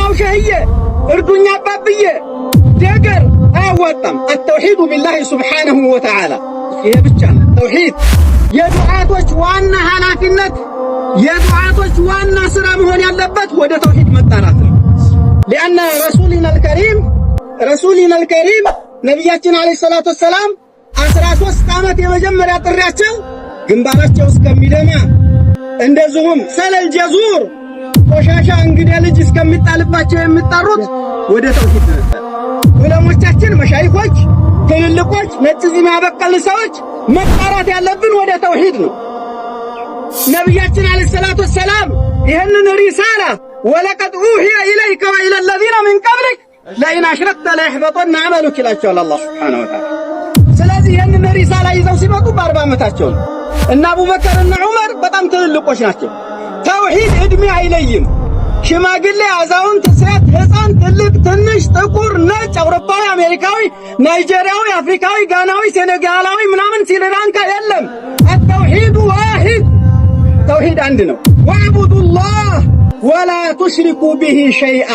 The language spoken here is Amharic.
ጀማው ሸህዬ እርዱኛ አባብዬ ደገር አያዋጣም። التوحيد بالله سبحانه وتعالى ይሄ ብቻ ነው ተውሂድ። የዱዓቶች ዋና ኃላፊነት የዱዓቶች ዋና ስራ መሆን ያለበት ወደ ተውሂድ መጣራት ነው። لأن رسولنا الكريم ነብያችን አለይሂ ሰላቱ ወሰላም 13 ዓመት የመጀመሪያ ጥሪያቸው ግንባራቸው እስከሚደማ እንደዚሁም ሰለል ጀዙር ቆሻሻ እንግዳ ልጅ እስከሚጣልባቸው የሚጣሩት ወደ ተውሂድ ነበር። ዑለሞቻችን መሻይኾች ትልልቆች ነጭ ዚማ ያበቀልን ሰዎች መጣራት ያለብን ወደ ተውሂድ ነው። ነብያችን አለይሂ ሰላቱ ወሰላም ይህንን ሪሳላ ወለቀድ ኡሂየ ኢለይከ ወኢለ الذين من قبلك ለኢን አሽረክተ ለይሕበጠነ ዐመሉክ ይላቸዋል አላህ ሱብሓነሁ ወተዓላ። ስለዚህ ይህንን ሪሳላ ይዘው ሲመጡ በ40 ዓመታቸው ነው እና አቡበከር እና ዑመር በጣም ትልልቆች ናቸው። ተውሂድ እድሜ አይለይም። ሽማግሌ፣ አዛውንት፣ ሴት፣ ሕፃን፣ ትልቅ፣ ትንሽ፣ ጥቁር፣ ነጭ፣ አውሮፓዊ፣ አሜሪካዊ፣ ናይጄሪያዊ፣ አፍሪካዊ፣ ጋናዊ፣ ሴኔጋላዊ ምናምን ስሪላንካ የለም። التوحيد واحد ተውሂድ አንድ ነው። ወዕቡዱላህ ወላ ቱሽሪኩ ቢሂ ሸይአ